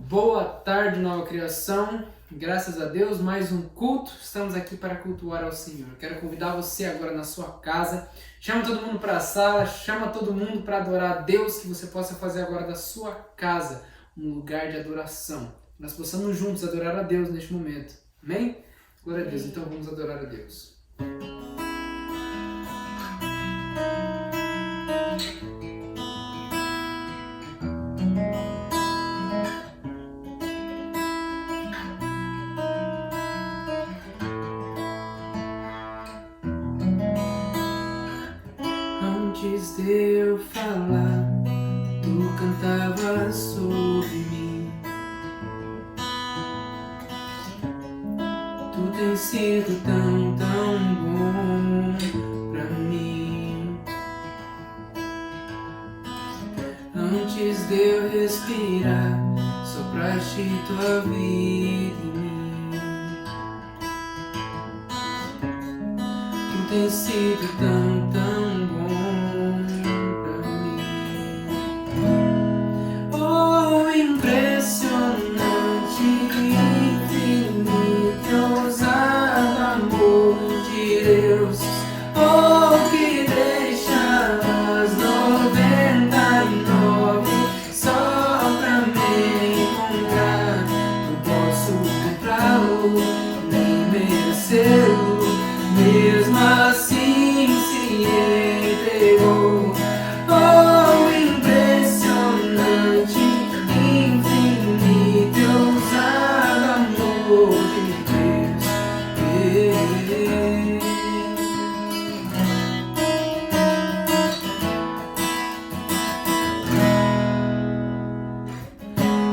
Boa tarde, nova criação. Graças a Deus, mais um culto. Estamos aqui para cultuar ao Senhor. Quero convidar você agora na sua casa. Chama todo mundo para a sala, chama todo mundo para adorar a Deus, que você possa fazer agora da sua casa um lugar de adoração. Nós possamos juntos adorar a Deus neste momento. Amém? Glória a Deus. Então vamos adorar a Deus. Antes de eu falar, tu cantavas sobre mim. Tu tens sido tão bom pra mim. Antes de eu respirar, sopraste tua vida em mim. Tu tens sido tão bom. Mesmo assim se entregou. Oh, impressionante, infinito, ousado amor de Deus.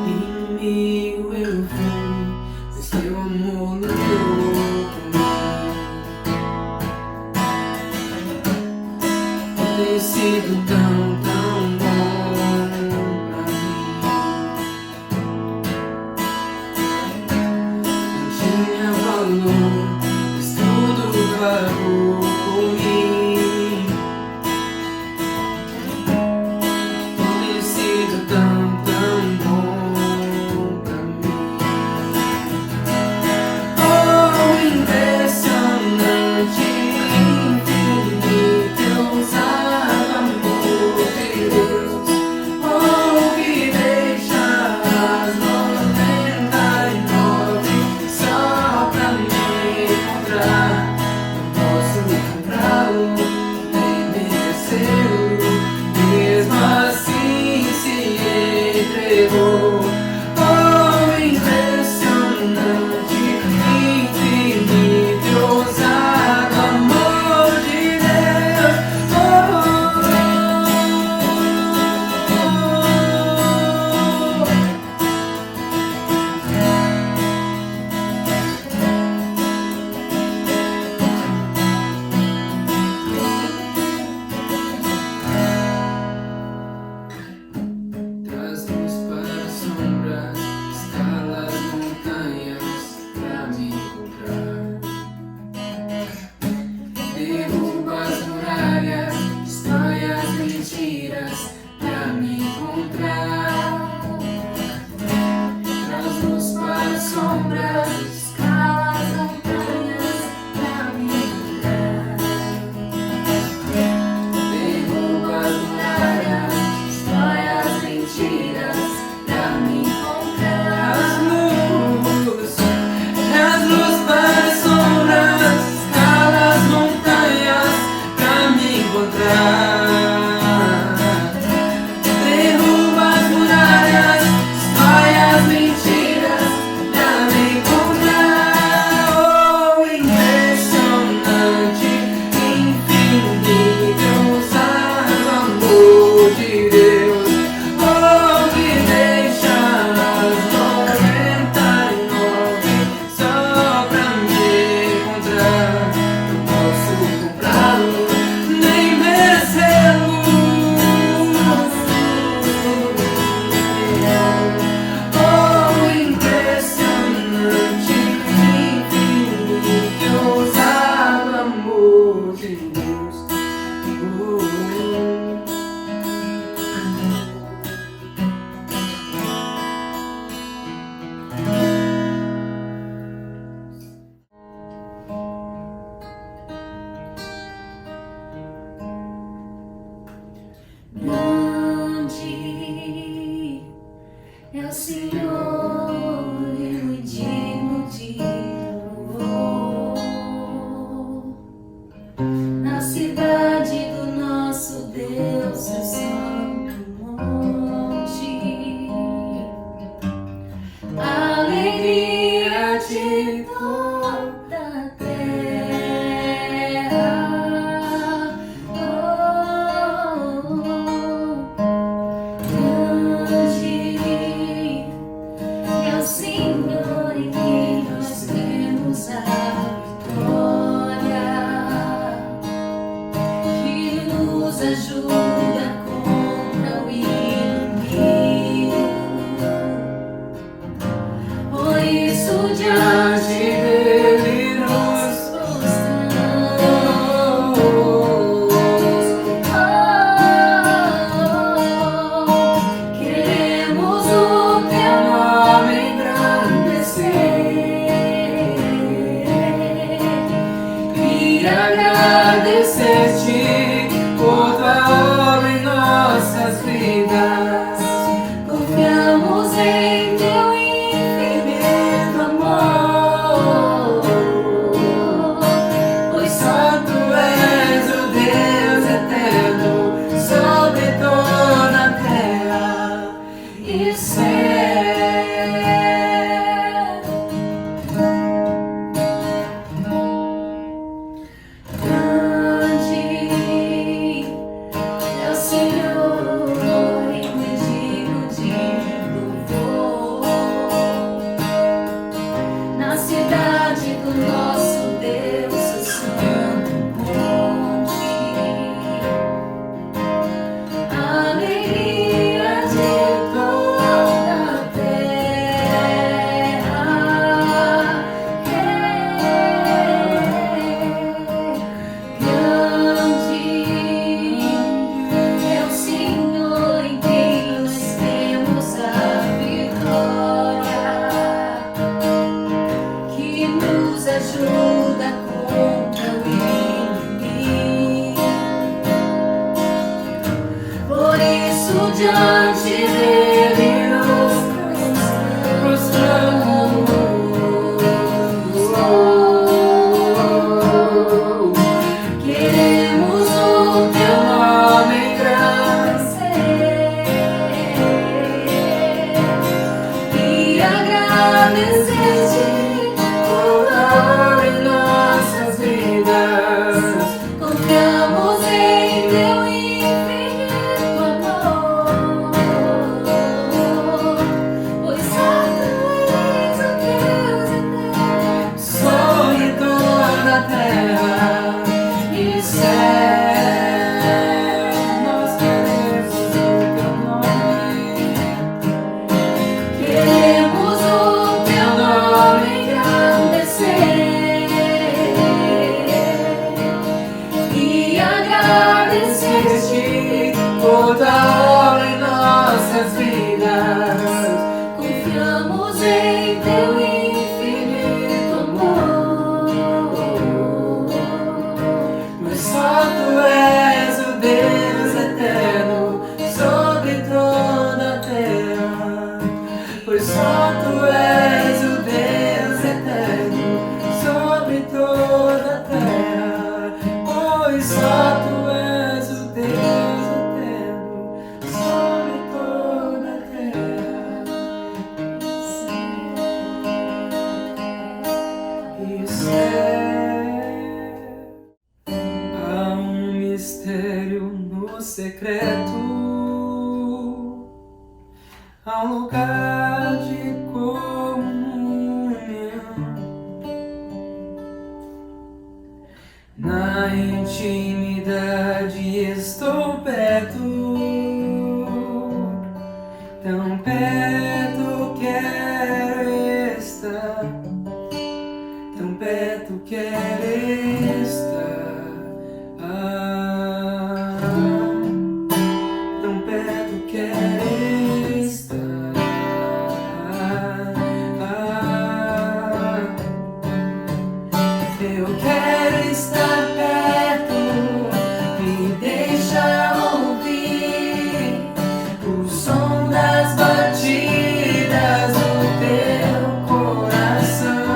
Inimigo eu fui, mas teu amor lutou. Tem sido tão bom pra mim. Não tinha valor, mas tudo pagou por mim. Tem sido tão bom pra mim. Oh, impressionante, infinito, ousado. Mesmo assim se entregou. Oh, impressionante, infinito, ousado amor de Deus. Traz luz para as sombras, escala as montanhas pra me encontrar. Derruba as muralhas, destrói as mentiras pra me encontrar. Traz luz para as sombras, escala as montanhas pra me encontrar. Derruba as muralhas, destrói as mentiras pra me encontrar. Traz luz para as sombras, escala as montanhas pra me encontrar. Derruba as isso diante dele nos prostramos. Queremos o teu nome engrandecer e agradecer-te por amor em nossas vidas. Confiamos em teu infinito amor, pois só tu és o Deus eterno sobre toda a terra e céu. Nós queremos o teu nome, queremos o teu nome engrandecer e agradecer-te por tua obra em nossas vidas. Confiamos em teu infinito amor, pois só tu és o Deus eterno sobre toda a terra. Pois só tu és o Deus eterno sobre toda a terra. Pois só tu és o Deus eterno sobre toda a terra. E céu. Há um mistério no secreto, há um lugar de comunhão. Na intimidade estou perto, tão perto quero estar, tão perto quero estar. Tão perto quero estar. Eu quero estar perto, me deixa ouvir o som das batidas do teu coração.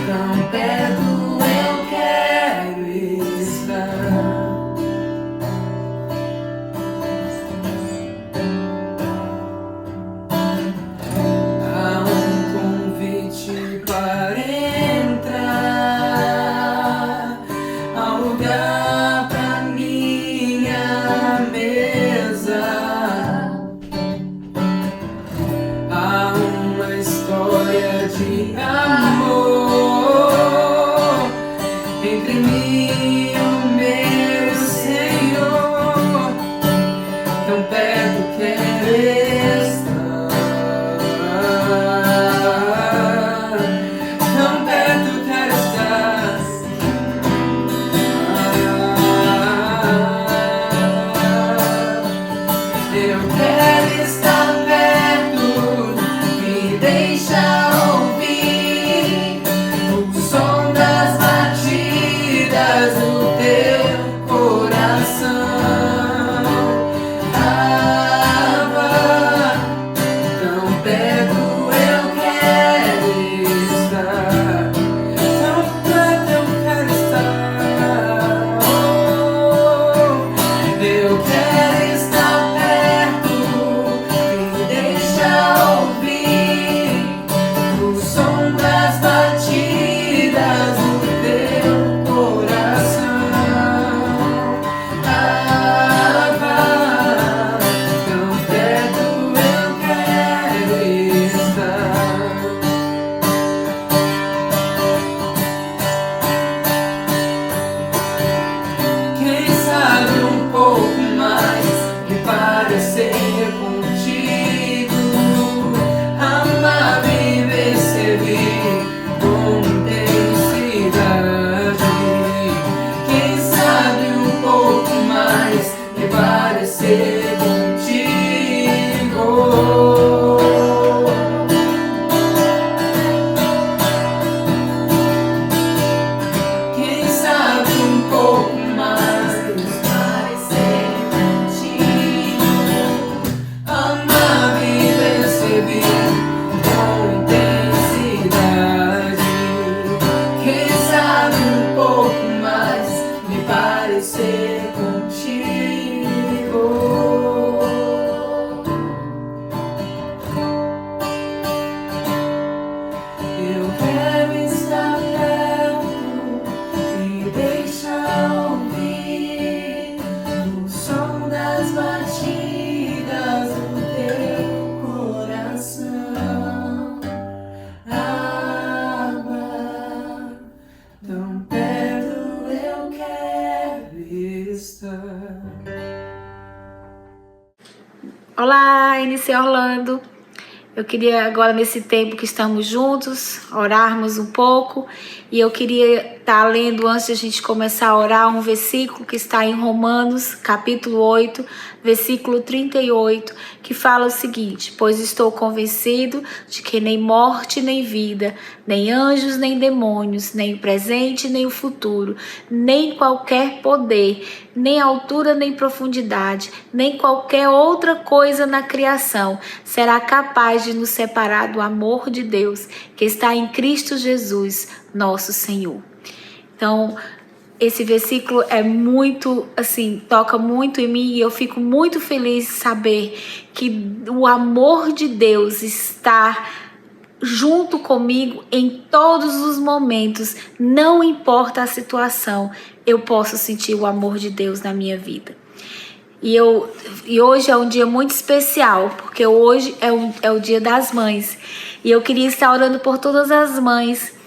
Tão perto eu quero estar. Há um convite para entrar, há um lugar pra minha mesa, há uma história de amor entre mim e o meu Senhor. Tão perto quero estar, tão perto quero estar. Eu quero estar perto, me deixa ouvir o som das batidas do teu coração. Tão perto eu quero estar, tão perto eu quero estar. Eu quero estar perto, me deixa ouvir o som das batidas do teu coração. Tão perto eu quero estar. Quem sabe um pouco mais que parecer contigo, amar, viver, servir com intensidade. Quem sabe um pouco mais que parecer contigo. Quem sabe um pouco mais ser contigo. Eu quero estar perto e deixar ouvir o som das batidas do teu coração. Abba, tão perto eu quero estar. Olá, NC Orlando. Eu queria agora, nesse tempo que estamos juntos, orarmos um pouco. E eu queria estar lendo, antes de a gente começar a orar, um versículo que está em Romanos, capítulo 8, versículo 38, que fala o seguinte: pois estou convencido de que nem morte nem vida, nem anjos nem demônios, nem o presente nem o futuro, nem qualquer poder, nem altura nem profundidade, nem qualquer outra coisa na criação será capaz de nos separar do amor de Deus que está em Cristo Jesus, nosso Senhor. Então, esse versículo é muito, assim, toca muito em mim, e eu fico muito feliz de saber que o amor de Deus está junto comigo em todos os momentos. Não importa a situação, eu posso sentir o amor de Deus na minha vida. E hoje é um dia muito especial, porque hoje é o Dia das Mães. E eu queria estar orando por todas as mães.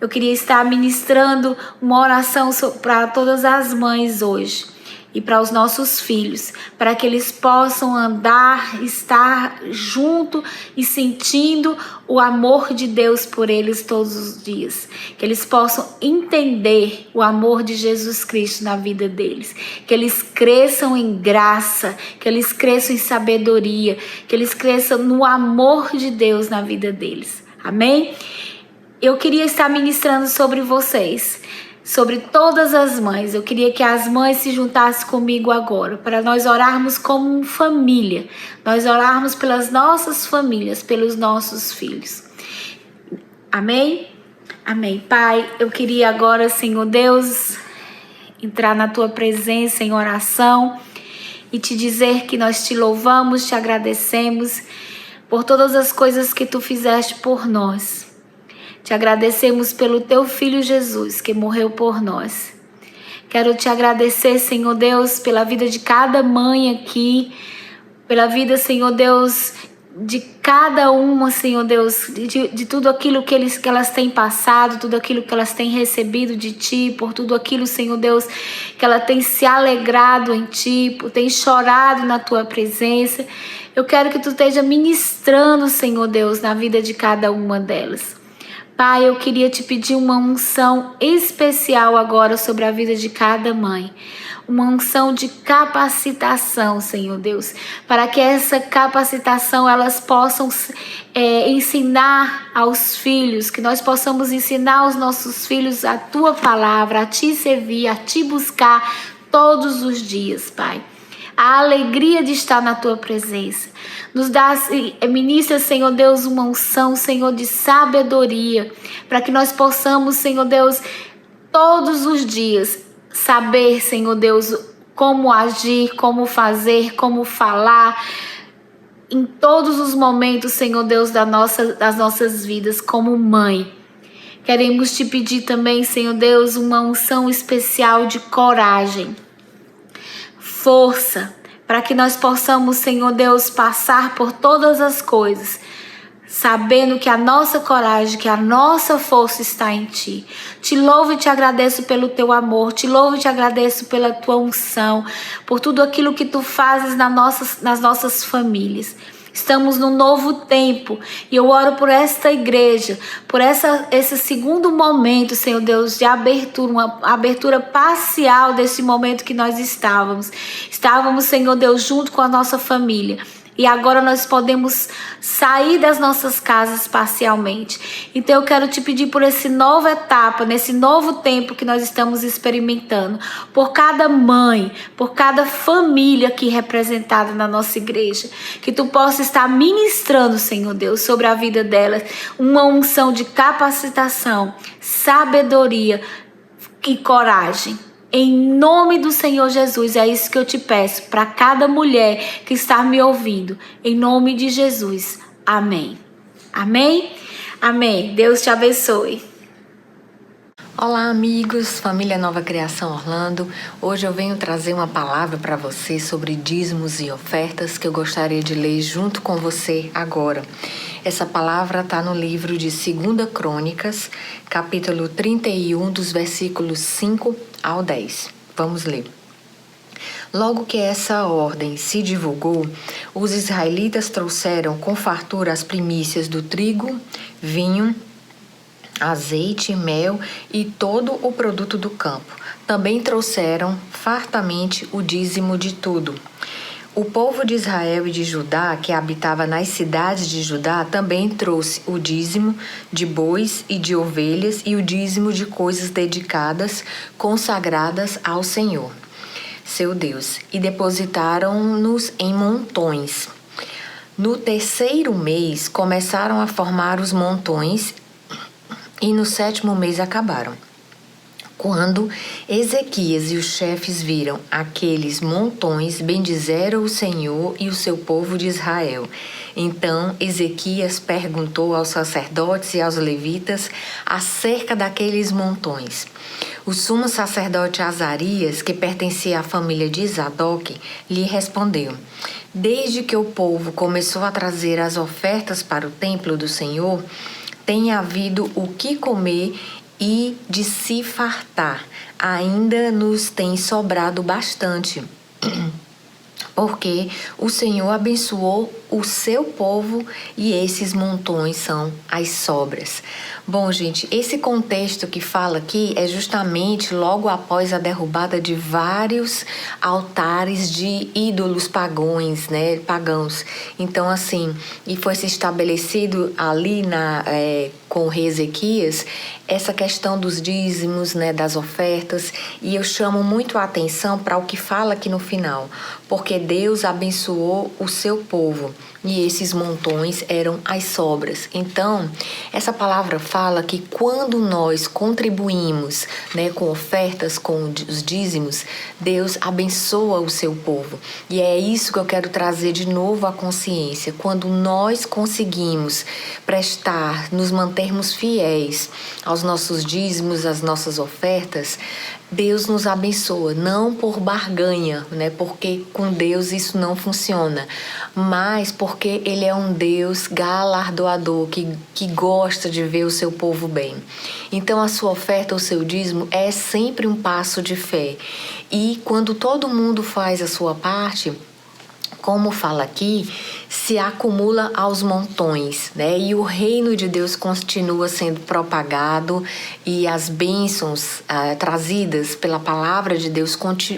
Eu queria estar ministrando uma oração para todas as mães hoje. E para os nossos filhos, para que eles possam andar, estar junto e sentindo o amor de Deus por eles todos os dias. Que eles possam entender o amor de Jesus Cristo na vida deles. Que eles cresçam em graça, que eles cresçam em sabedoria, que eles cresçam no amor de Deus na vida deles. Amém? Eu queria estar ministrando sobre vocês, sobre todas as mães. Eu queria que as mães se juntassem comigo agora, para nós orarmos como família. Nós orarmos pelas nossas famílias, pelos nossos filhos. Amém? Amém. Pai, eu queria agora, Senhor Deus, entrar na Tua presença em oração e te dizer que nós te louvamos, te agradecemos por todas as coisas que Tu fizeste por nós. Te agradecemos pelo Teu Filho Jesus, que morreu por nós. Quero te agradecer, Senhor Deus, pela vida de cada mãe aqui, pela vida, Senhor Deus, de cada uma, Senhor Deus, de tudo aquilo que elas têm passado, tudo aquilo que elas têm recebido de Ti, por tudo aquilo, Senhor Deus, que ela tem se alegrado em Ti, tem chorado na Tua presença. Eu quero que Tu esteja ministrando, Senhor Deus, na vida de cada uma delas. Pai, eu queria te pedir uma unção especial agora sobre a vida de cada mãe. Uma unção de capacitação, Senhor Deus, para que essa capacitação elas possam ensinar aos filhos, que nós possamos ensinar aos nossos filhos a Tua palavra, a Te servir, a Te buscar todos os dias, Pai. A alegria de estar na Tua presença. Nos dá, ministra, Senhor Deus, uma unção, Senhor, de sabedoria, para que nós possamos, Senhor Deus, todos os dias saber, Senhor Deus, como agir, como fazer, como falar, em todos os momentos, Senhor Deus, das nossas vidas como mãe. Queremos te pedir também, Senhor Deus, uma unção especial de coragem, força, para que nós possamos, Senhor Deus, passar por todas as coisas, sabendo que a nossa coragem, que a nossa força está em Ti. Te louvo e te agradeço pelo Teu amor, te louvo e te agradeço pela Tua unção, por tudo aquilo que Tu fazes nas nossas famílias. Estamos num novo tempo e eu oro por esta igreja, por esse segundo momento, Senhor Deus, de abertura, uma abertura parcial desse momento que nós estávamos. Estávamos, Senhor Deus, junto com a nossa família. E agora nós podemos sair das nossas casas parcialmente. Então eu quero te pedir por essa nova etapa, nesse novo tempo que nós estamos experimentando, por cada mãe, por cada família aqui representada na nossa igreja, que Tu possa estar ministrando, Senhor Deus, sobre a vida delas, uma unção de capacitação, sabedoria e coragem. Em nome do Senhor Jesus, é isso que eu te peço para cada mulher que está me ouvindo. Em nome de Jesus. Amém. Amém? Amém. Deus te abençoe. Olá amigos, família Nova Criação Orlando. Hoje eu venho trazer uma palavra para você sobre dízimos e ofertas que eu gostaria de ler junto com você agora. Essa palavra está no livro de 2 Crônicas, capítulo 31, dos versículos 5 ao 10. Vamos ler. Logo que essa ordem se divulgou, os israelitas trouxeram com fartura as primícias do trigo, vinho, azeite, mel e todo o produto do campo. Também trouxeram fartamente o dízimo de tudo. O povo de Israel e de Judá, que habitava nas cidades de Judá, também trouxe o dízimo de bois e de ovelhas e o dízimo de coisas dedicadas, consagradas ao Senhor, seu Deus, e depositaram-nos em montões. No 3º mês, começaram a formar os montões e no 7º mês acabaram. Quando Ezequias e os chefes viram aqueles montões, bendizeram o Senhor e o seu povo de Israel. Então Ezequias perguntou aos sacerdotes e aos levitas acerca daqueles montões. O sumo sacerdote Azarias, que pertencia à família de Zadok, lhe respondeu: Desde que o povo começou a trazer as ofertas para o templo do Senhor, tem havido o que comer e de se fartar. Ainda nos tem sobrado bastante, porque o Senhor abençoou o seu povo e esses montões são as sobras. Bom, gente, esse contexto que fala aqui é justamente logo após a derrubada de vários altares de ídolos pagãos. Então, assim, e foi se estabelecido ali com o rei Ezequias essa questão dos dízimos, das ofertas, e eu chamo muito a atenção para o que fala aqui no final, porque Deus abençoou o seu povo e esses montões eram as sobras. Então, essa palavra fala que quando nós contribuímos, com ofertas, com os dízimos, Deus abençoa o seu povo. E é isso que eu quero trazer de novo à consciência. Quando nós conseguimos prestar, nos mantermos fiéis aos nossos dízimos, às nossas ofertas, Deus nos abençoa, não por barganha, porque com Deus isso não funciona, mas porque Ele é um Deus galardoador, que gosta de ver o seu povo bem. Então a sua oferta, o seu dízimo é sempre um passo de fé. E quando todo mundo faz a sua parte, como fala aqui, se acumula aos montões, e o reino de Deus continua sendo propagado e as bênçãos trazidas pela palavra de Deus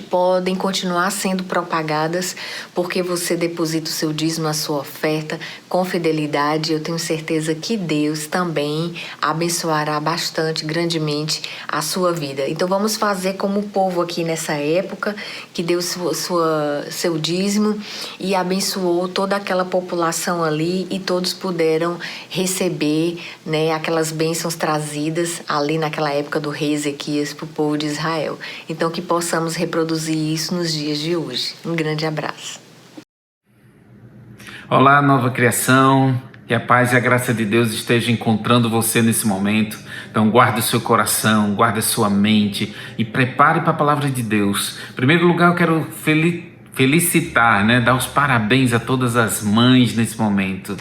podem continuar sendo propagadas porque você deposita o seu dízimo, a sua oferta com fidelidade. Eu tenho certeza que Deus também abençoará bastante, grandemente a sua vida. Então vamos fazer como o povo aqui nessa época, que deu seu dízimo e abençoou toda aquela população ali e todos puderam receber aquelas bênçãos trazidas ali naquela época do rei Ezequias para o povo de Israel. Então que possamos reproduzir isso nos dias de hoje. Um grande abraço. Olá, Nova Criação. Que a paz e a graça de Deus estejam encontrando você nesse momento. Então guarde o seu coração, guarde a sua mente e prepare para a palavra de Deus. Em primeiro lugar, eu quero felicitar, dar os parabéns a todas as mães nesse momento,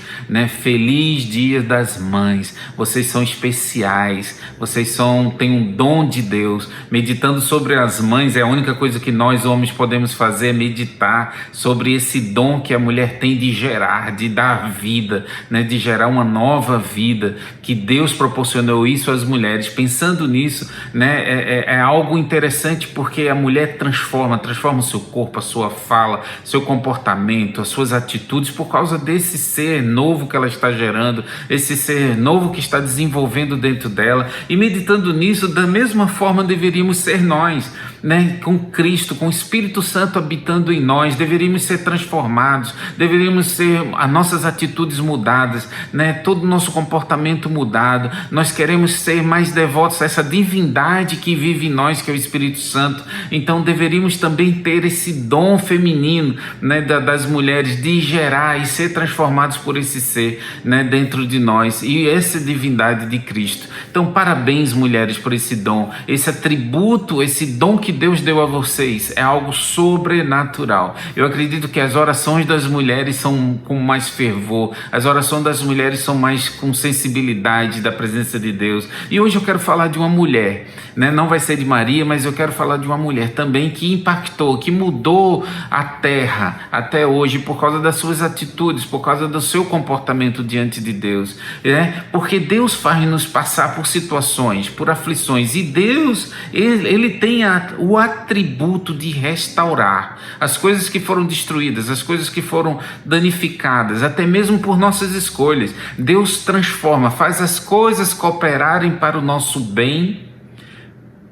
Feliz Dia das Mães. Vocês são especiais, vocês têm um dom de Deus. Meditando sobre as mães é a única coisa que nós homens podemos fazer, é meditar sobre esse dom que a mulher tem de gerar, de dar vida, de gerar uma nova vida, que Deus proporcionou isso às mulheres. Pensando nisso, é algo interessante, porque a mulher transforma o seu corpo, a sua fala, seu comportamento, as suas atitudes, por causa desse ser novo que ela está gerando, esse ser novo que está desenvolvendo dentro dela. E meditando nisso, da mesma forma deveríamos ser nós. né, com Cristo, com o Espírito Santo habitando em nós, deveríamos ser transformados, deveríamos ser as nossas atitudes mudadas, né, todo o nosso comportamento mudado. Nós queremos ser mais devotos a essa divindade que vive em nós, que é o Espírito Santo. Então deveríamos também ter esse dom feminino, né, das mulheres, de gerar e ser transformados por esse ser, né, dentro de nós, e essa divindade de Cristo. Então parabéns, mulheres, por esse dom, esse atributo, esse dom que Deus deu a vocês, é algo sobrenatural. Eu acredito que as orações das mulheres são com mais fervor, as orações das mulheres são mais com sensibilidade da presença de Deus. E hoje eu quero falar de uma mulher, né? Não vai ser de Maria, mas eu quero falar de uma mulher também que impactou, que mudou a terra até hoje por causa das suas atitudes, por causa do seu comportamento diante de Deus, né? Porque Deus faz-nos passar por situações, por aflições, e Deus, ele tem o atributo de restaurar as coisas que foram destruídas, as coisas que foram danificadas, até mesmo por nossas escolhas. Deus transforma, faz as coisas cooperarem para o nosso bem,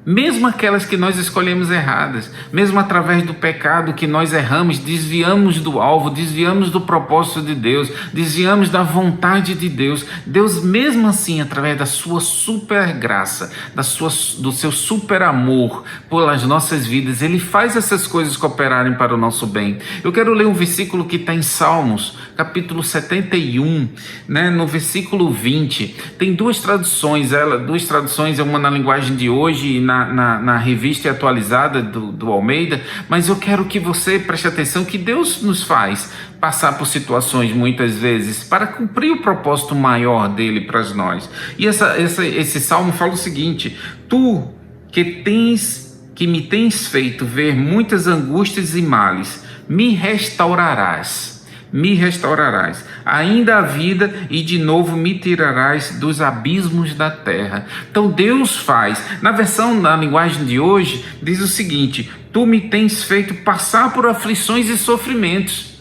mesmo aquelas que nós escolhemos erradas, mesmo através do pecado que nós erramos, desviamos do alvo, desviamos do propósito de Deus, desviamos da vontade de Deus. Deus, mesmo assim, através da sua super graça, do seu super amor pelas nossas vidas, Ele faz essas coisas cooperarem para o nosso bem. Eu quero ler um versículo que está em Salmos, capítulo 71, né, no versículo 20. Tem duas traduções, uma na linguagem de hoje e na revista atualizada do Almeida, mas eu quero que você preste atenção que Deus nos faz passar por situações muitas vezes para cumprir o propósito maior dele para nós. E esse salmo fala o seguinte: tu que me tens feito ver muitas angústias e males, me restaurarás, ainda a vida, e de novo me tirarás dos abismos da terra. Então Deus faz, na linguagem de hoje, diz o seguinte: tu me tens feito passar por aflições e sofrimentos,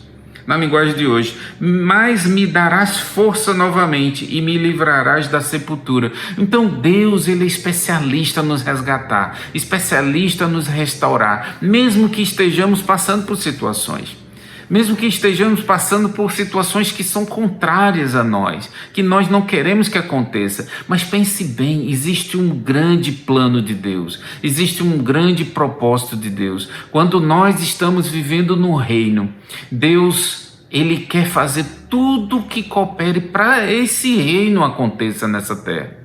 na linguagem de hoje, mas me darás força novamente e me livrarás da sepultura. Então Deus, Ele é especialista nos resgatar, especialista nos restaurar, mesmo que estejamos passando por situações, mesmo que estejamos passando por situações que são contrárias a nós, que nós não queremos que aconteça. Mas pense bem, existe um grande plano de Deus, existe um grande propósito de Deus. Quando nós estamos vivendo no reino, Deus, Ele quer fazer tudo que coopere para esse reino aconteça nessa terra.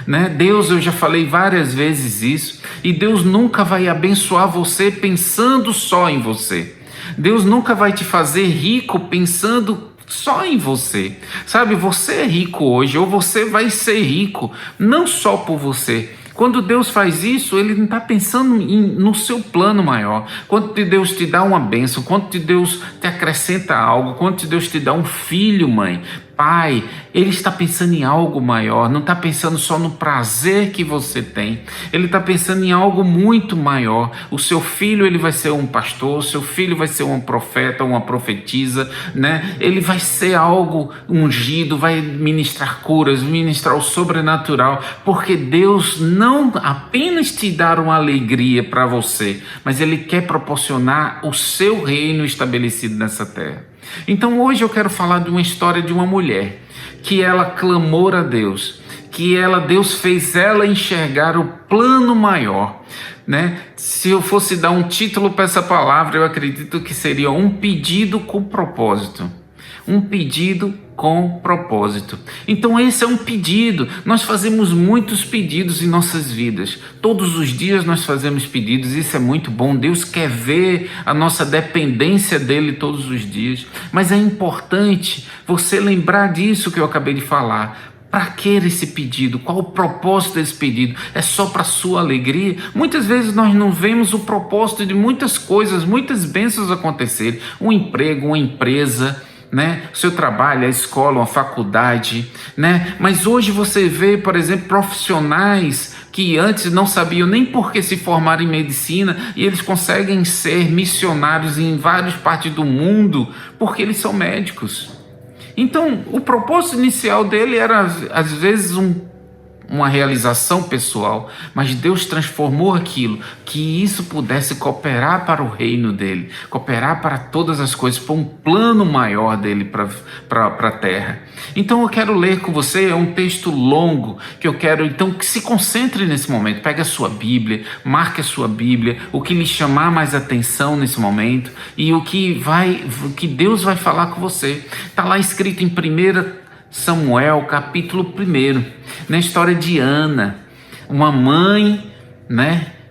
Né? Deus, eu já falei várias vezes isso, e Deus nunca vai abençoar você pensando só em você. Deus nunca vai te fazer rico pensando só em você. Sabe, você é rico hoje, ou você vai ser rico, não só por você. Quando Deus faz isso, Ele não está pensando no seu plano maior. Quando Deus te dá uma bênção, quando Deus te acrescenta algo, quando Deus te dá um filho, mãe, pai, Ele está pensando em algo maior, não está pensando só no prazer que você tem. Ele está pensando em algo muito maior. O seu filho, ele vai ser um pastor, o seu filho vai ser um profeta, uma profetisa, né? Ele vai ser algo ungido, vai ministrar curas, ministrar o sobrenatural, porque Deus não apenas te dá uma alegria para você, mas Ele quer proporcionar o seu reino estabelecido nessa terra. Então hoje eu quero falar de uma história de uma mulher que ela clamou a Deus, que Deus fez ela enxergar o plano maior, né? Se eu fosse dar um título para essa palavra, eu acredito que seria um pedido com propósito. Um pedido com propósito. Então esse é um pedido. Nós fazemos muitos pedidos em nossas vidas. Todos os dias nós fazemos pedidos. Isso é muito bom. Deus quer ver a nossa dependência dele todos os dias. Mas é importante você lembrar disso que eu acabei de falar. Para que esse pedido? Qual o propósito desse pedido? É só para a sua alegria? Muitas vezes nós não vemos o propósito de muitas coisas, muitas bênçãos acontecerem. Um emprego, uma empresa, né? O seu trabalho, a escola, uma faculdade, né? Mas hoje você vê, por exemplo, profissionais que antes não sabiam nem por que se formaram em medicina, e eles conseguem ser missionários em várias partes do mundo porque eles são médicos. Então, o propósito inicial dele era, às vezes, uma realização pessoal, mas Deus transformou aquilo, que isso pudesse cooperar para o reino dele, cooperar para todas as coisas, para um plano maior dele para a terra. Então eu quero ler com você, é um texto longo, que eu quero então que se concentre nesse momento. Pega a sua Bíblia, marque a sua Bíblia, o que lhe chamar mais atenção nesse momento e o que Deus vai falar com você. Está lá escrito em 1 Samuel, capítulo 1, na história de Ana, uma mãe,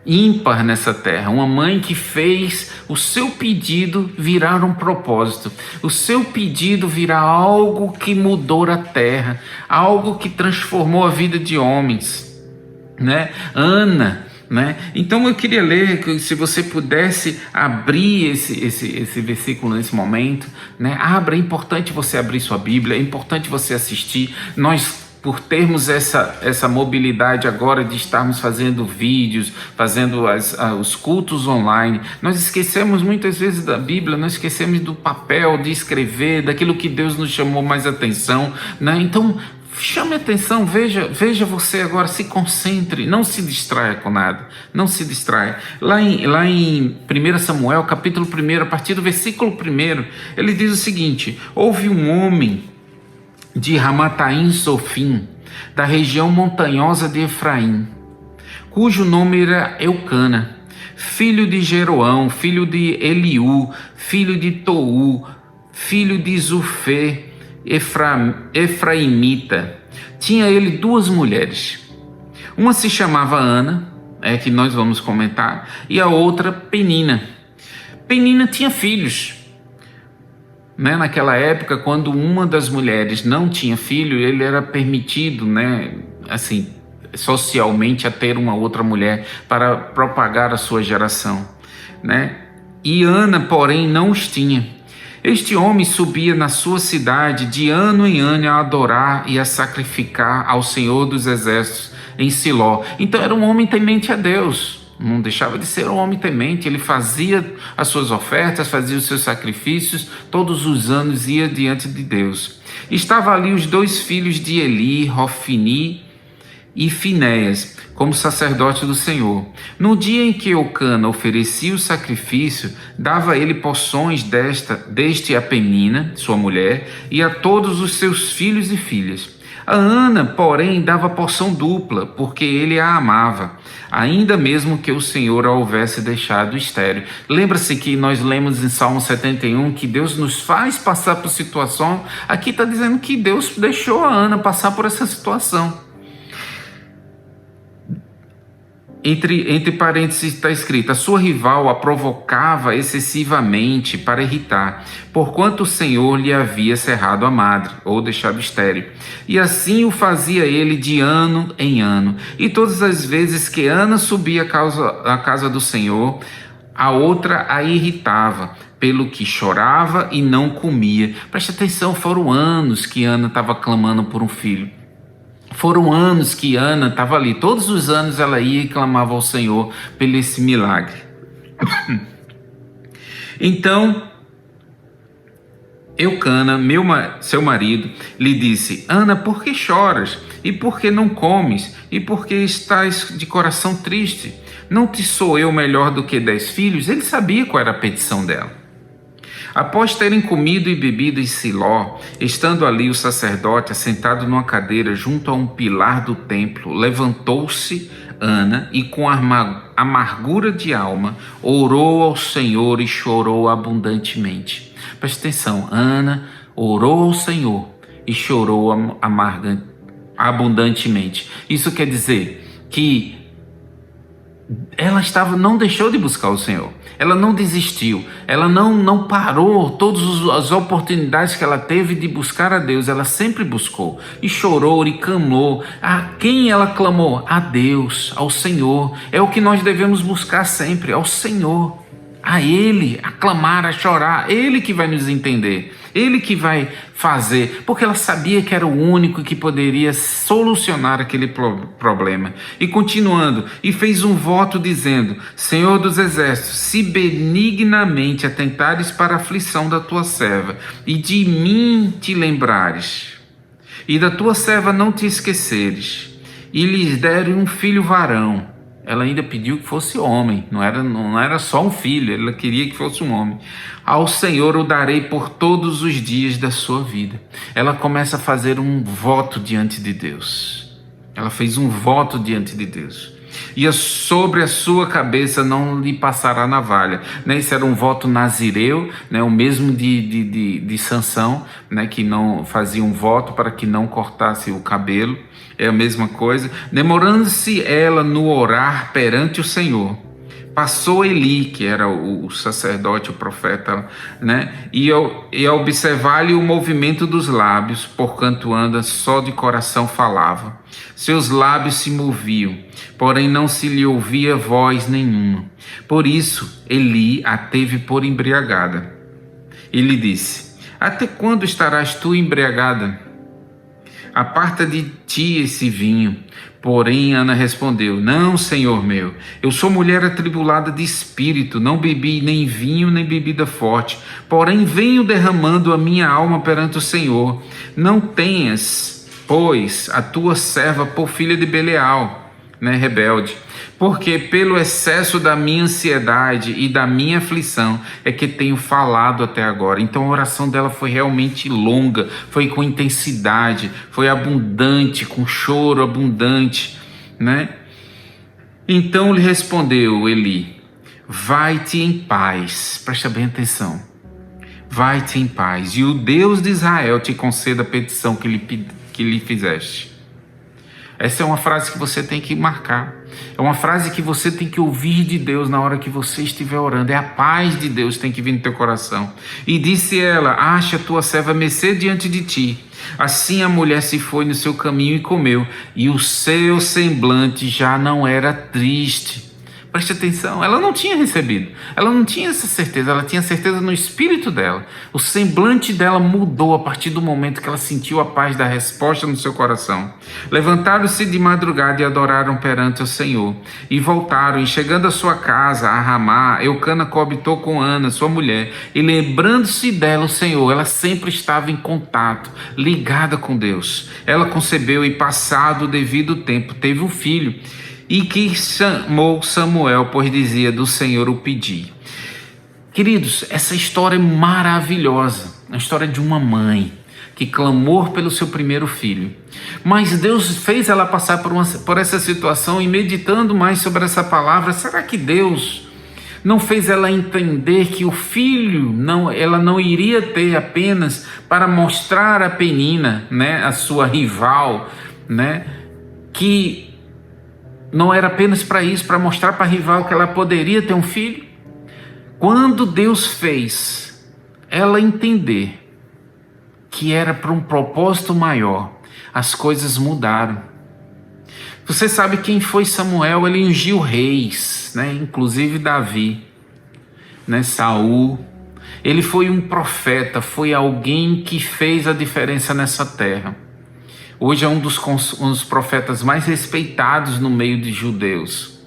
ímpar nessa terra, uma mãe que fez o seu pedido virar um propósito, o seu pedido virar algo que mudou a terra, algo que transformou a vida de homens, Ana. Então eu queria ler, se você pudesse abrir esse versículo nesse momento, abra. É importante você abrir sua Bíblia, é importante você assistir. Nós, por termos essa mobilidade agora de estarmos fazendo vídeos, fazendo os cultos online, nós esquecemos muitas vezes da Bíblia, nós esquecemos do papel, de escrever, daquilo que Deus nos chamou mais atenção, Então chame atenção, veja você agora, se concentre, não se distraia com nada, não se distraia. Lá em 1 Samuel, capítulo 1, a partir do versículo 1, ele diz o seguinte: houve um homem de Ramataim Sofim, da região montanhosa de Efraim, cujo nome era Eucana, filho de Jeroão, filho de Eliú, filho de Tou, filho de Zufê, Efraimita. Tinha ele 2 mulheres. Uma se chamava Ana, que nós vamos comentar, e a outra Penina. Penina tinha filhos. Naquela época, quando uma das mulheres não tinha filho, ele era permitido, assim, socialmente, a ter uma outra mulher para propagar a sua geração, E Ana, porém, não os tinha. Este homem subia na sua cidade de ano em ano a adorar e a sacrificar ao Senhor dos Exércitos em Siló. Então era um homem temente a Deus, não deixava de ser um homem temente. Ele fazia as suas ofertas, fazia os seus sacrifícios, todos os anos ia diante de Deus. Estava ali os 2 filhos de Eli, Hofni e Finéias, como sacerdote do Senhor. No dia em que Eucana oferecia o sacrifício, dava ele porções deste a Penina, sua mulher, e a todos os seus filhos e filhas. A Ana, porém, dava porção dupla, porque ele a amava, ainda mesmo que o Senhor a houvesse deixado estéril. Lembra-se que nós lemos em Salmo 71 que Deus nos faz passar por situação. Aqui está dizendo que Deus deixou a Ana passar por essa situação. Entre parênteses está escrito: a sua rival a provocava excessivamente para irritar, porquanto o Senhor lhe havia cerrado a madre, ou deixado estéril. E assim o fazia ele de ano em ano. E todas as vezes que Ana subia à casa do Senhor, a outra a irritava, pelo que chorava e não comia. Preste atenção, foram anos que Ana estava clamando por um filho. Foram anos que Ana estava ali, todos os anos ela ia e clamava ao Senhor pelo esse milagre. Então, Eucana, seu marido, lhe disse: Ana, por que choras? E por que não comes? E por que estás de coração triste? Não te sou eu melhor do que 10 filhos? Ele sabia qual era a petição dela. Após terem comido e bebido em Siló, estando ali o sacerdote assentado numa cadeira junto a um pilar do templo, levantou-se Ana e com amargura de alma orou ao Senhor e chorou abundantemente. Preste atenção, Ana orou ao Senhor e chorou abundantemente. Isso quer dizer que ela não deixou de buscar o Senhor. Ela não desistiu, ela não parou. Todas as oportunidades que ela teve de buscar a Deus, ela sempre buscou e chorou e clamou. A quem ela clamou? A Deus, ao Senhor. É o que nós devemos buscar sempre, ao Senhor, a Ele, a clamar, a chorar. Ele que vai nos entender, Ele que vai fazer, porque ela sabia que era o único que poderia solucionar aquele problema. E continuando, e fez um voto dizendo: Senhor dos Exércitos, se benignamente atentares para a aflição da tua serva, e de mim te lembrares, e da tua serva não te esqueceres, e lhes deram um filho varão. Ela ainda pediu que fosse homem, não era só um filho, ela queria que fosse um homem. Ao Senhor o darei por todos os dias da sua vida. Ela começa a fazer um voto diante de Deus. Ela fez um voto diante de Deus. E sobre a sua cabeça não lhe passará navalha. Esse era um voto nazireu, o mesmo de Sansão, que não fazia um voto para que não cortasse o cabelo. É a mesma coisa. Demorando-se ela no orar perante o Senhor, passou Eli, que era o sacerdote, o profeta, e ao observar-lhe o movimento dos lábios, porquanto anda só de coração falava. Seus lábios se moviam, porém não se lhe ouvia voz nenhuma. Por isso Eli a teve por embriagada. E lhe disse: até quando estarás tu embriagada? Aparta de ti esse vinho. Porém Ana respondeu: não, Senhor meu, eu sou mulher atribulada de espírito, não bebi nem vinho nem bebida forte, porém venho derramando a minha alma perante o Senhor. Não tenhas, pois, a tua serva por filha de Belial, rebelde, porque pelo excesso da minha ansiedade e da minha aflição é que tenho falado até agora. Então a oração dela foi realmente longa, foi com intensidade, foi abundante, com choro abundante, Então lhe respondeu Eli: vai-te em paz. Presta bem atenção. Vai-te em paz, e o Deus de Israel te conceda a petição que lhe fizeste. Essa é uma frase que você tem que marcar. É uma frase que você tem que ouvir de Deus na hora que você estiver orando. É a paz de Deus que tem que vir no teu coração. E disse ela: acha tua serva mercê diante de ti. Assim a mulher se foi no seu caminho e comeu, e o seu semblante já não era triste. Preste atenção, ela não tinha recebido, ela não tinha essa certeza, ela tinha certeza no espírito dela. O semblante dela mudou a partir do momento que ela sentiu a paz da resposta no seu coração. Levantaram-se de madrugada e adoraram perante o Senhor. E voltaram, e chegando à sua casa, a Ramá, Eucana coabitou com Ana, sua mulher, e lembrando-se dela o Senhor, ela sempre estava em contato, ligada com Deus. Ela concebeu e, passado o devido tempo, teve um filho, e que chamou Samuel, pois dizia: do Senhor o pedi. Queridos, essa história é maravilhosa, a história de uma mãe que clamou pelo seu primeiro filho, mas Deus fez ela passar por essa situação, e meditando mais sobre essa palavra, será que Deus não fez ela entender que o filho ela não iria ter apenas para mostrar a Penina, a sua rival, que não era apenas para isso, para mostrar para a rival que ela poderia ter um filho? Quando Deus fez ela entender que era para um propósito maior, as coisas mudaram. Você sabe quem foi Samuel? Ele ungiu reis, inclusive Davi, Saul. Ele foi um profeta, foi alguém que fez a diferença nessa terra. Hoje é um dos profetas mais respeitados no meio de judeus.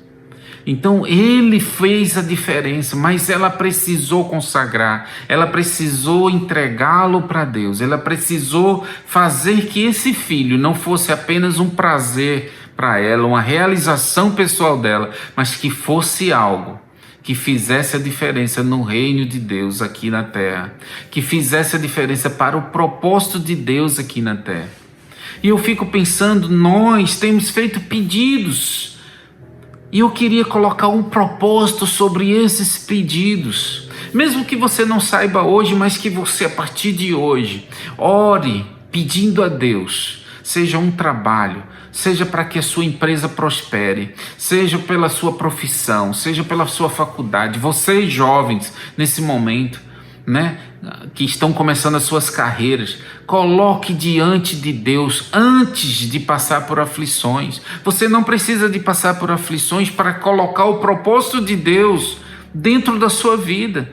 Então ele fez a diferença, mas ela precisou consagrar, ela precisou entregá-lo para Deus, ela precisou fazer que esse filho não fosse apenas um prazer para ela, uma realização pessoal dela, mas que fosse algo que fizesse a diferença no reino de Deus aqui na terra, que fizesse a diferença para o propósito de Deus aqui na terra. E eu fico pensando, nós temos feito pedidos, e eu queria colocar um propósito sobre esses pedidos, mesmo que você não saiba hoje, mas que você a partir de hoje ore pedindo a Deus, seja um trabalho, seja para que a sua empresa prospere, seja pela sua profissão, seja pela sua faculdade. Vocês jovens nesse momento, que estão começando as suas carreiras, coloque diante de Deus antes de passar por aflições. Você não precisa de passar por aflições para colocar o propósito de Deus dentro da sua vida.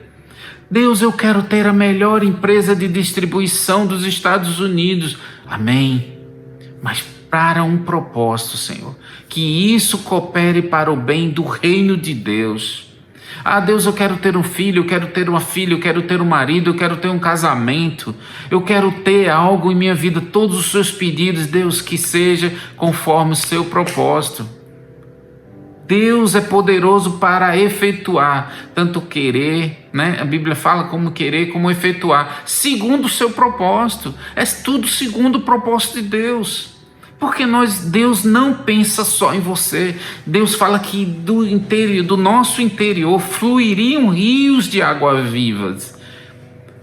Deus, eu quero ter a melhor empresa de distribuição dos Estados Unidos. Amém. Mas para um propósito, Senhor, que isso coopere para o bem do reino de Deus. Ah, Deus, eu quero ter um filho, eu quero ter uma filha, eu quero ter um marido, eu quero ter um casamento, eu quero ter algo em minha vida. Todos os seus pedidos, Deus, que seja conforme o seu propósito. Deus é poderoso para efetuar, tanto querer, né? A Bíblia fala como querer, como efetuar, segundo o seu propósito. É tudo segundo o propósito de Deus. Porque Deus não pensa só em você. Deus fala que do nosso interior fluiriam rios de águas vivas.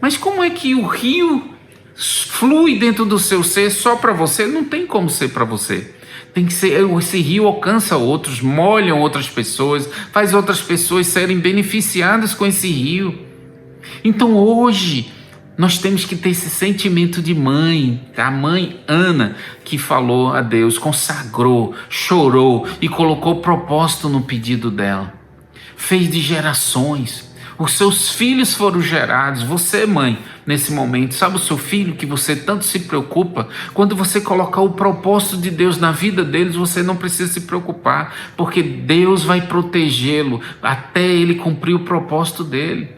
Mas como é que o rio flui dentro do seu ser só para você? Não tem como ser para você. Tem que ser, esse rio alcança outros, molham outras pessoas, faz outras pessoas serem beneficiadas com esse rio. Então hoje nós temos que ter esse sentimento de mãe, a mãe Ana que falou a Deus, consagrou, chorou e colocou propósito no pedido dela. Fez de gerações. Os seus filhos foram gerados. Você, mãe, nesse momento, sabe o seu filho que você tanto se preocupa? Quando você colocar o propósito de Deus na vida deles, você não precisa se preocupar, porque Deus vai protegê-lo até ele cumprir o propósito dele.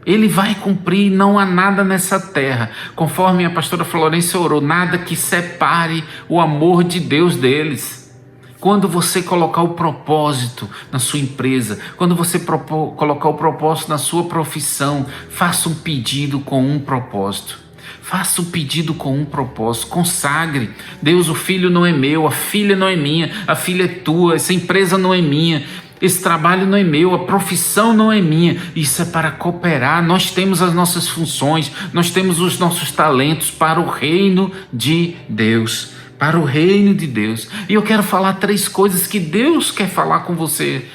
Ele vai cumprir, não há nada nessa terra, conforme a pastora Florência orou, nada que separe o amor de Deus deles. Quando você colocar o propósito na sua empresa, quando você colocar o propósito na sua profissão, faça um pedido com um propósito. Faça um pedido com um propósito, consagre. Deus, o filho não é meu, a filha não é minha, a filha é tua, essa empresa não é minha, esse trabalho não é meu, a profissão não é minha. Isso é para cooperar. Nós temos as nossas funções, nós temos os nossos talentos para o reino de Deus. Para o reino de Deus. E eu quero falar 3 coisas que Deus quer falar com você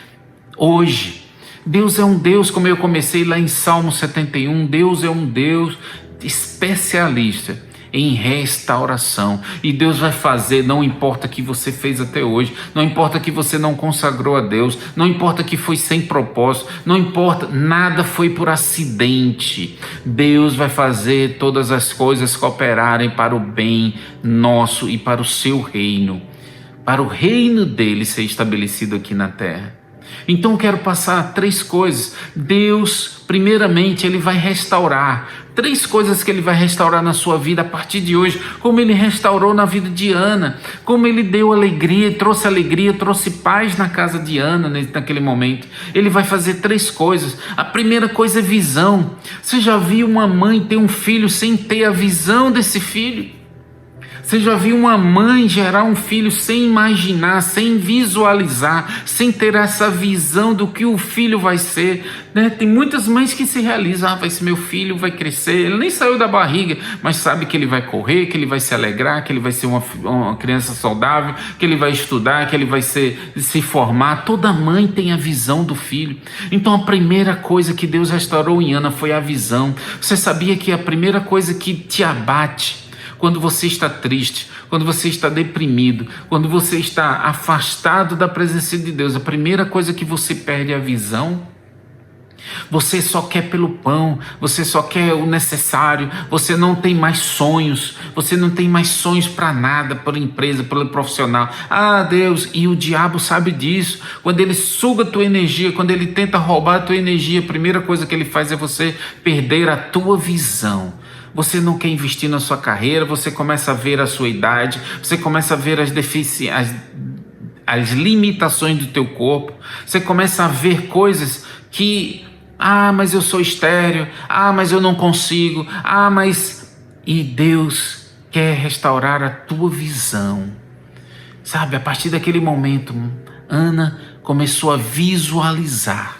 hoje. Deus é um Deus, como eu comecei lá em Salmo 71, Deus é um Deus especialista em restauração. E Deus vai fazer, não importa o que você fez até hoje, não importa que você não consagrou a Deus, não importa que foi sem propósito, não importa, nada foi por acidente. Deus vai fazer todas as coisas cooperarem para o bem nosso e para o seu reino, para o reino dele ser estabelecido aqui na terra. Então eu quero passar 3 coisas. Deus, primeiramente, ele vai restaurar 3 coisas que ele vai restaurar na sua vida a partir de hoje, como ele restaurou na vida de Ana, como ele deu alegria, trouxe paz na casa de Ana naquele momento. Ele vai fazer 3 coisas. A primeira coisa é visão. Você já viu uma mãe ter um filho sem ter a visão desse filho? Você já viu uma mãe gerar um filho sem imaginar, sem visualizar, sem ter essa visão do que o filho vai ser, né? Tem muitas mães que se realizam, vai ser meu filho, vai crescer, ele nem saiu da barriga, mas sabe que ele vai correr, que ele vai se alegrar, que ele vai ser uma criança saudável, que ele vai estudar, que ele vai se formar. Toda mãe tem a visão do filho. Então a primeira coisa que Deus restaurou em Ana foi a visão. Você sabia que a primeira coisa que te abate quando você está triste, quando você está deprimido, quando você está afastado da presença de Deus, a primeira coisa que você perde é a visão? Você só quer pelo pão, você só quer o necessário, você não tem mais sonhos, você não tem mais sonhos para nada, por empresa, pelo profissional. Ah, Deus, e o diabo sabe disso. Quando ele suga a tua energia, quando ele tenta roubar a tua energia, a primeira coisa que ele faz é você perder a tua visão. Você não quer investir na sua carreira, você começa a ver a sua idade, você começa a ver as limitações do teu corpo, você começa a ver coisas que, mas eu sou estéril, mas eu não consigo, E Deus quer restaurar a tua visão. Sabe, a partir daquele momento, Ana começou a visualizar.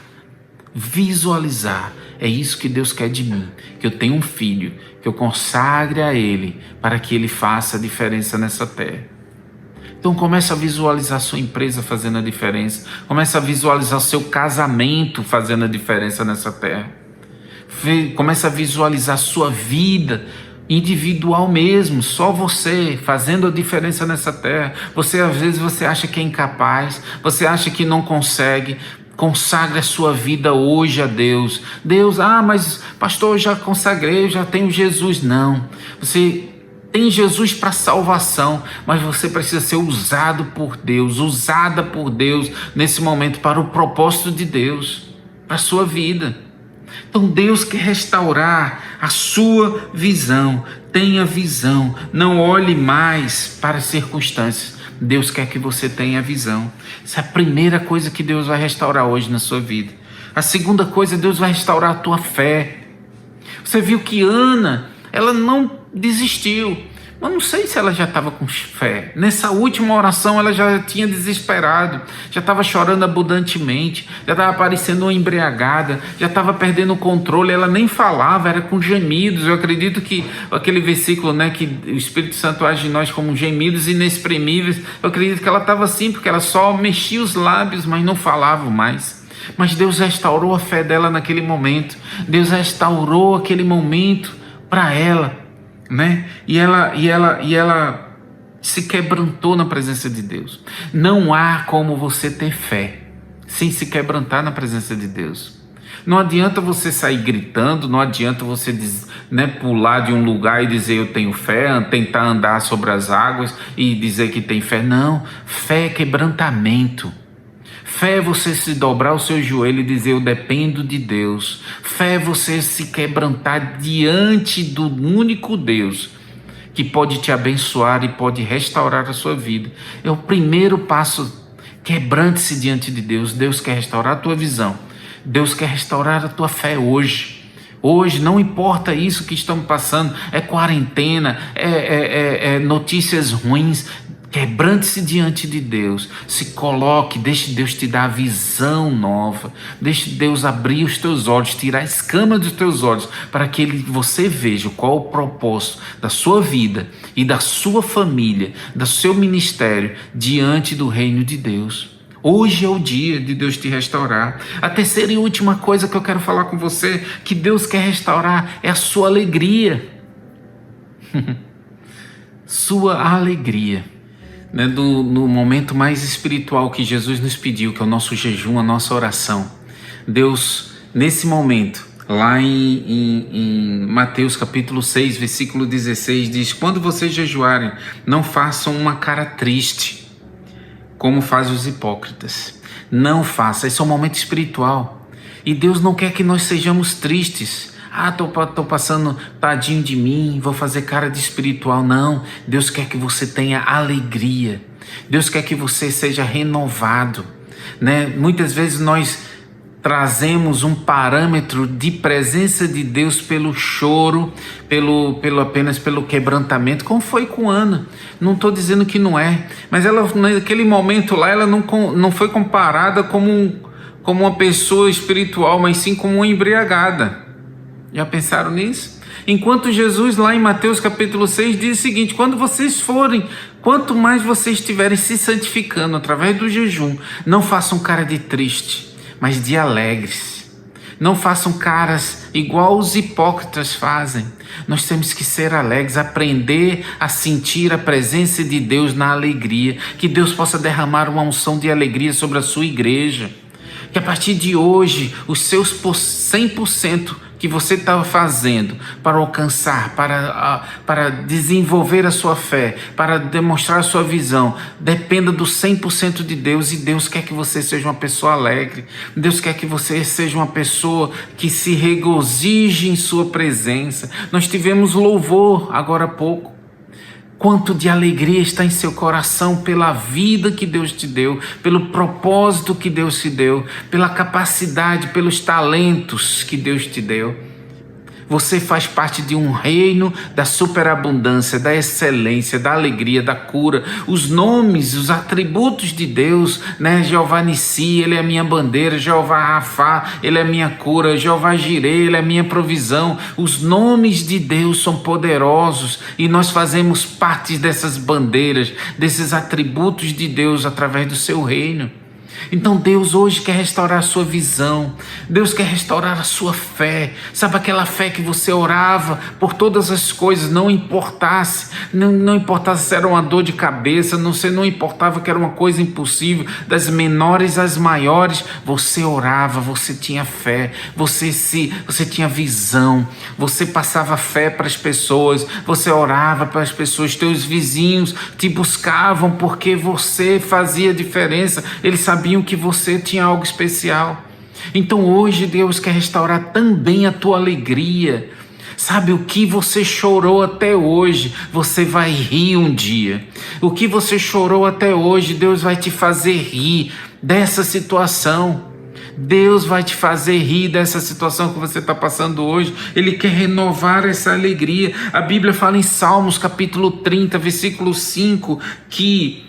É isso que Deus quer de mim, que eu tenha um filho, que eu consagre a ele para que ele faça a diferença nessa terra. Então começa a visualizar a sua empresa fazendo a diferença, começa a visualizar o seu casamento fazendo a diferença nessa terra, começa a visualizar a sua vida individual mesmo, só você fazendo a diferença nessa terra. Às vezes você acha que é incapaz, você acha que não consegue. Consagre a sua vida hoje a Deus. Deus, mas pastor, eu já consagrei, eu já tenho Jesus. Não, você tem Jesus para salvação, mas você precisa ser usada por Deus nesse momento para o propósito de Deus. para a sua vida. Então Deus quer restaurar a sua visão. Tenha visão, não olhe mais para as circunstâncias. Deus quer que você tenha visão. Essa é a primeira coisa que Deus vai restaurar hoje na sua vida. A segunda coisa, Deus vai restaurar a tua fé. Você viu que Ana, ela não desistiu. Eu não sei se ela já estava com fé. Nessa última oração ela já tinha desesperado, já estava chorando abundantemente, já estava parecendo uma embriagada, já estava perdendo o controle, ela nem falava, era com gemidos. Eu acredito que aquele versículo, né, que o Espírito Santo age em nós como gemidos inexprimíveis, eu acredito que ela estava assim, porque ela só mexia os lábios, mas não falava mais. Mas Deus restaurou a fé dela naquele momento, Deus restaurou aquele momento para ela. Né? E ela se quebrantou na presença de Deus. Não há como você ter fé sem se quebrantar na presença de Deus. Não adianta você sair gritando, não adianta você, né, pular de um lugar e dizer eu tenho fé, tentar andar sobre as águas e dizer que tem fé. Não, fé é quebrantamento. Fé é você se dobrar o seu joelho e dizer eu dependo de Deus. Fé é você se quebrantar diante do único Deus que pode te abençoar e pode restaurar a sua vida. É o primeiro passo. Quebrante-se diante de Deus. Deus quer restaurar a tua visão. Deus quer restaurar a tua fé hoje. Hoje, não importa isso que estamos passando, é quarentena, é notícias ruins. Quebrante-se diante de Deus, se coloque, deixe Deus te dar a visão nova, deixe Deus abrir os teus olhos, tirar a escama dos teus olhos, para que você veja qual o propósito da sua vida e da sua família, do seu ministério, diante do reino de Deus. Hoje é o dia de Deus te restaurar. A terceira e última coisa que eu quero falar com você, que Deus quer restaurar, é a sua alegria. Sua alegria. Né, no momento mais espiritual que Jesus nos pediu, que é o nosso jejum, a nossa oração. Deus, nesse momento, lá em Mateus capítulo 6, versículo 16, diz: quando vocês jejuarem, não façam uma cara triste, como fazem os hipócritas. Não faça, esse é um momento espiritual. E Deus não quer que nós sejamos tristes. Tô passando, tadinho de mim, vou fazer cara de espiritual. Não, Deus quer que você tenha alegria. Deus quer que você seja renovado, né? Muitas vezes nós trazemos um parâmetro de presença de Deus pelo choro, apenas pelo quebrantamento, como foi com Ana. Não estou dizendo que não é, mas ela, naquele momento lá, ela não foi comparada como uma pessoa espiritual, mas sim como uma embriagada. Já pensaram nisso? Enquanto Jesus lá em Mateus capítulo 6 diz o seguinte: quando vocês forem, quanto mais vocês estiverem se santificando através do jejum, não façam cara de triste, mas de alegres. Não façam caras igual os hipócritas fazem. Nós temos que ser alegres, aprender a sentir a presença de Deus na alegria. Que Deus possa derramar uma unção de alegria sobre a sua igreja. Que a partir de hoje, os seus 100% que você estava fazendo para alcançar, para desenvolver a sua fé, para demonstrar a sua visão, dependa do 100% de Deus. E Deus quer que você seja uma pessoa alegre. Deus quer que você seja uma pessoa que se regozije em sua presença. Nós tivemos louvor agora há pouco. Quanto de alegria está em seu coração pela vida que Deus te deu, pelo propósito que Deus te deu, pela capacidade, pelos talentos que Deus te deu. Você faz parte de um reino da superabundância, da excelência, da alegria, da cura. Os nomes, os atributos de Deus, né? Jeová Nissi, Ele é a minha bandeira. Jeová Rafá, Ele é a minha cura. Jeová Jireh, Ele é a minha provisão. Os nomes de Deus são poderosos e nós fazemos parte dessas bandeiras, desses atributos de Deus através do seu reino. Então Deus hoje quer restaurar a sua visão, Deus quer restaurar a sua fé. Sabe aquela fé que você orava por todas as coisas, não importasse se era uma dor de cabeça, não importava que era uma coisa impossível, das menores às maiores, você orava, você tinha fé, você tinha visão, você passava fé para as pessoas, você orava para as pessoas, teus vizinhos te buscavam porque você fazia diferença, eles sabiam que você tinha algo especial. Então hoje Deus quer restaurar também a tua alegria. Sabe, o que você chorou até hoje, você vai rir um dia. O que você chorou até hoje, Deus vai te fazer rir dessa situação. Deus vai te fazer rir dessa situação que você está passando hoje. Ele quer renovar essa alegria. A Bíblia fala em Salmos capítulo 30, versículo 5, que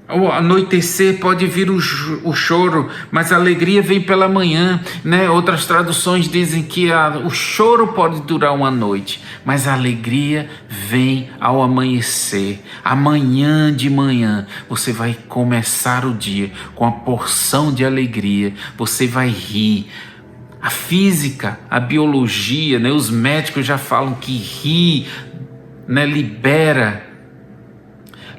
ao anoitecer pode vir o choro, mas a alegria vem pela manhã, né? Outras traduções dizem que o choro pode durar uma noite, mas a alegria vem ao amanhecer. Amanhã de manhã você vai começar o dia com a porção de alegria, você vai rir. A física, a biologia, né? Os médicos já falam que rir, né?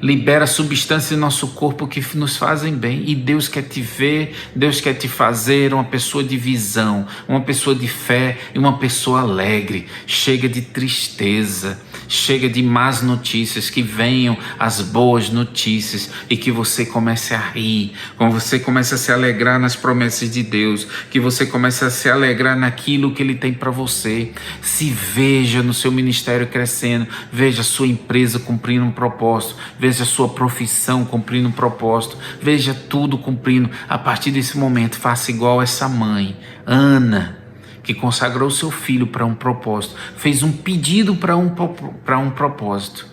libera substâncias no nosso corpo que nos fazem bem. E Deus quer te ver, Deus quer te fazer uma pessoa de visão, uma pessoa de fé e uma pessoa alegre. Chega de tristeza, chega de más notícias, que venham as boas notícias e que você comece a rir, que você comece a se alegrar nas promessas de Deus, que você comece a se alegrar naquilo que Ele tem para você. Se veja no seu ministério crescendo, veja a sua empresa cumprindo um propósito, veja a sua profissão cumprindo um propósito, veja tudo cumprindo. A partir desse momento, faça igual essa mãe, Ana, que consagrou seu filho para um propósito, fez um pedido para um propósito.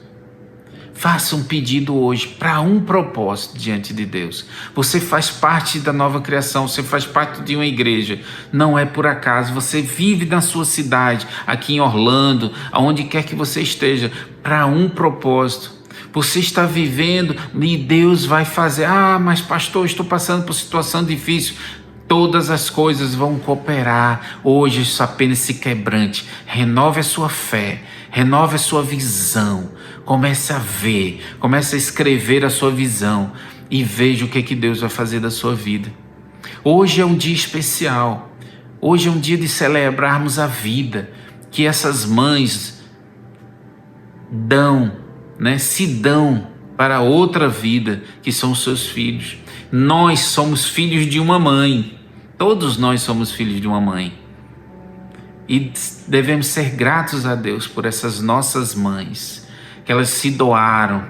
Faça um pedido hoje para um propósito diante de Deus. Você faz parte da nova criação, você faz parte de uma igreja, não é por acaso. Você vive na sua cidade, aqui em Orlando, aonde quer que você esteja, para um propósito. Você está vivendo e Deus vai fazer. Mas pastor, estou passando por situação difícil. Todas as coisas vão cooperar. Hoje isso apenas se quebrante. Renove a sua fé, renove a sua visão. Comece a ver, comece a escrever a sua visão e veja o que Deus vai fazer da sua vida. Hoje é um dia especial. Hoje é um dia de celebrarmos a vida que essas mães dão, se dão para outra vida, que são os seus filhos. Nós somos filhos de uma mãe. Todos nós somos filhos de uma mãe. E devemos ser gratos a Deus por essas nossas mães, que elas se doaram,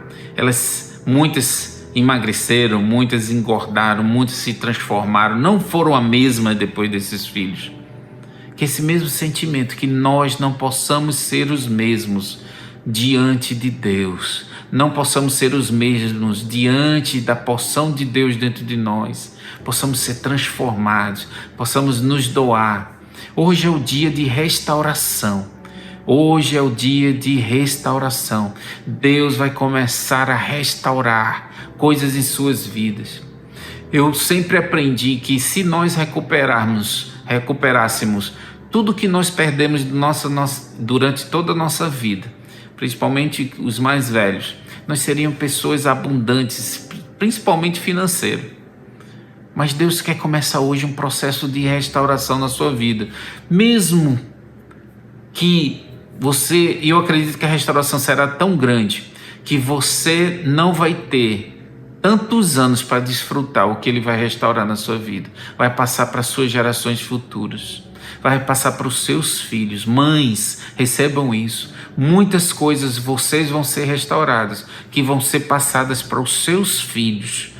muitas emagreceram, muitas engordaram, muitas se transformaram, não foram a mesma depois desses filhos. Que esse mesmo sentimento, que nós não possamos ser os mesmos diante de Deus, não possamos ser os mesmos diante da porção de Deus dentro de nós, possamos ser transformados, possamos nos doar. Hoje é o dia de restauração. Hoje é o dia de restauração. Deus vai começar a restaurar coisas em suas vidas. Eu sempre aprendi que se nós recuperássemos tudo que nós perdemos durante toda a nossa vida, principalmente os mais velhos, nós seríamos pessoas abundantes, principalmente financeiro. Mas Deus quer começar hoje um processo de restauração na sua vida. Mesmo que eu acredito que a restauração será tão grande que você não vai ter tantos anos para desfrutar o que Ele vai restaurar na sua vida. Vai passar para as suas gerações futuras. Vai passar para os seus filhos. Mães, recebam isso. Muitas coisas vocês vão ser restauradas, que vão ser passadas para os seus filhos.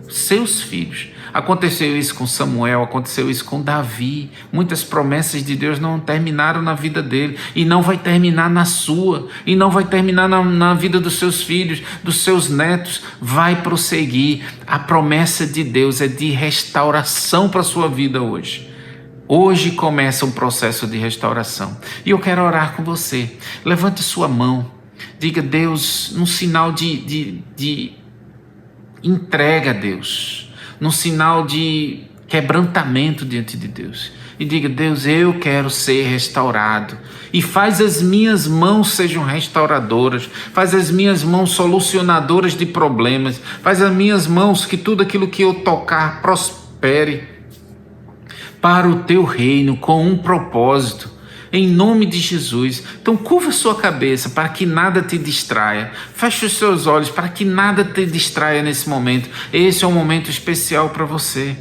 Seus filhos. Aconteceu isso com Samuel, aconteceu isso com Davi. Muitas promessas de Deus não terminaram na vida dele, e não vai terminar na sua, e não vai terminar na vida dos seus filhos, dos seus netos. Vai prosseguir. A promessa de Deus é de restauração para a sua vida hoje. Hoje começa um processo de restauração. E eu quero orar com você. Levante sua mão. Diga: Deus, num sinal de entrega a Deus, num sinal de quebrantamento diante de Deus. E diga: Deus, eu quero ser restaurado. E faz as minhas mãos sejam restauradoras. Faz as minhas mãos solucionadoras de problemas. Faz as minhas mãos que tudo aquilo que eu tocar prospere para o teu reino, com um propósito, em nome de Jesus. Então curva a sua cabeça para que nada te distraia. Feche os seus olhos para que nada te distraia nesse momento. Esse é um momento especial para você.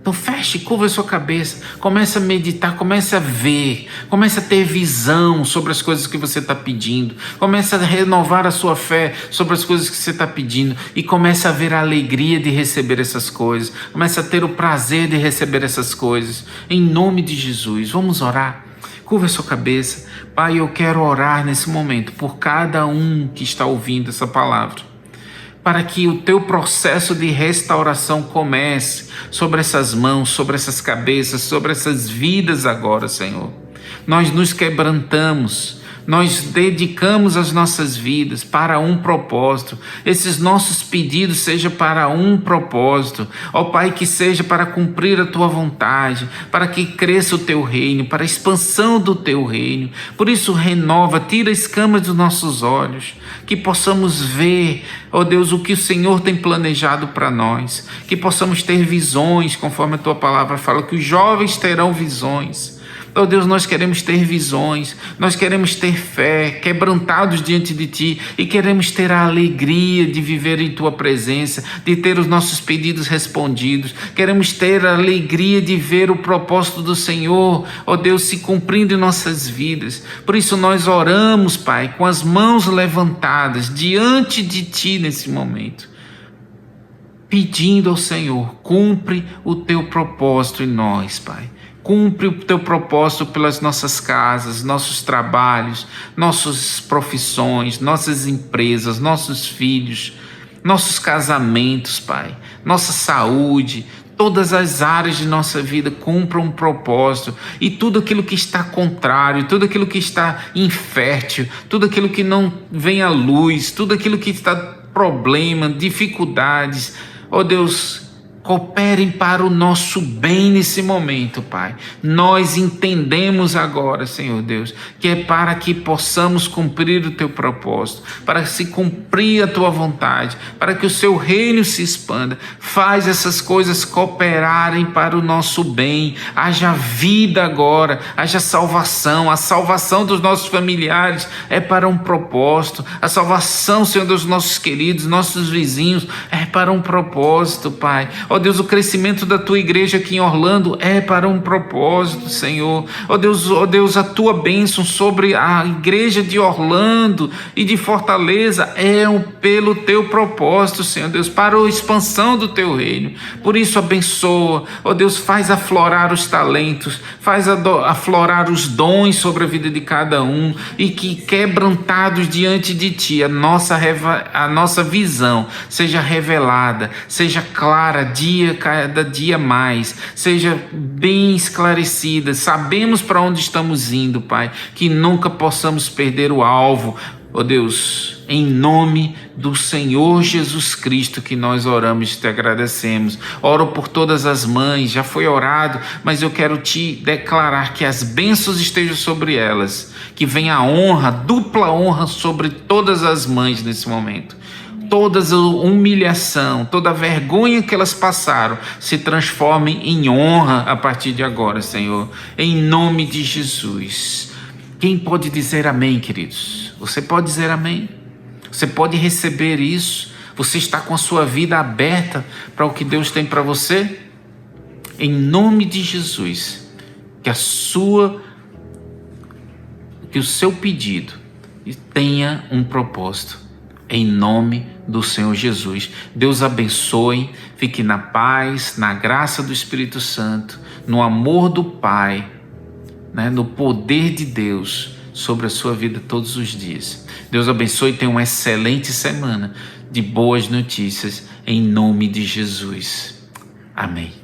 Então feche, curva a sua cabeça, comece a meditar, comece a ver, comece a ter visão sobre as coisas que você está pedindo, comece a renovar a sua fé sobre as coisas que você está pedindo e comece a ver a alegria de receber essas coisas, comece a ter o prazer de receber essas coisas, em nome de Jesus. Vamos orar? Curva a sua cabeça. Pai, eu quero orar nesse momento por cada um que está ouvindo essa palavra, para que o teu processo de restauração comece sobre essas mãos, sobre essas cabeças, sobre essas vidas agora, Senhor. Nós nos quebrantamos, nós dedicamos as nossas vidas para um propósito. Esses nossos pedidos sejam para um propósito. Ó Pai, que seja para cumprir a Tua vontade, para que cresça o Teu reino, para a expansão do Teu reino. Por isso renova, tira escamas dos nossos olhos, que possamos ver, ó Deus, o que o Senhor tem planejado para nós, que possamos ter visões, conforme a Tua palavra fala, que os jovens terão visões. Oh Deus, nós queremos ter visões, nós queremos ter fé, quebrantados diante de Ti, e queremos ter a alegria de viver em Tua presença, de ter os nossos pedidos respondidos, queremos ter a alegria de ver o propósito do Senhor, oh Deus, se cumprindo em nossas vidas. Por isso nós oramos, Pai, com as mãos levantadas diante de Ti nesse momento, pedindo ao Senhor, cumpre o Teu propósito em nós, Pai. Cumpre o Teu propósito pelas nossas casas, nossos trabalhos, nossas profissões, nossas empresas, nossos filhos, nossos casamentos, Pai, nossa saúde, todas as áreas de nossa vida cumpram um propósito, e tudo aquilo que está contrário, tudo aquilo que está infértil, tudo aquilo que não vem à luz, tudo aquilo que está problema, dificuldades, ó Deus, cooperem para o nosso bem nesse momento, Pai. Nós entendemos agora, Senhor Deus, que é para que possamos cumprir o Teu propósito, para se cumprir a Tua vontade, para que o Seu reino se expanda. Faz essas coisas cooperarem para o nosso bem. Haja vida agora, haja salvação. A salvação dos nossos familiares é para um propósito. A salvação, Senhor, dos nossos queridos, nossos vizinhos, é para um propósito, Pai. Ó Deus, o crescimento da Tua igreja aqui em Orlando é para um propósito, Senhor. Ó Deus, a Tua bênção sobre a igreja de Orlando e de Fortaleza é pelo Teu propósito, Senhor Deus, para a expansão do Teu reino. Por isso abençoa, ó Deus, faz aflorar os talentos, faz aflorar os dons sobre a vida de cada um, e que quebrantados diante de Ti, a nossa visão seja revelada, seja clara, cada dia mais, seja bem esclarecida. Sabemos para onde estamos indo, Pai, que nunca possamos perder o alvo. Ó Deus, em nome do Senhor Jesus Cristo que nós oramos e Te agradecemos. Oro por todas as mães, já foi orado, mas eu quero Te declarar que as bênçãos estejam sobre elas, que venha a honra, dupla honra sobre todas as mães nesse momento. Toda a humilhação, toda a vergonha que elas passaram se transformem em honra a partir de agora, Senhor, em nome de Jesus. Quem pode dizer amém, queridos? Você pode dizer amém? Você pode receber isso? Você está com a sua vida aberta para o que Deus tem para você? Em nome de Jesus, que o seu pedido tenha um propósito. Em nome do Senhor Jesus. Deus abençoe, fique na paz, na graça do Espírito Santo, no amor do Pai, no poder de Deus sobre a sua vida todos os dias. Deus abençoe e tenha uma excelente semana de boas notícias, em nome de Jesus. Amém.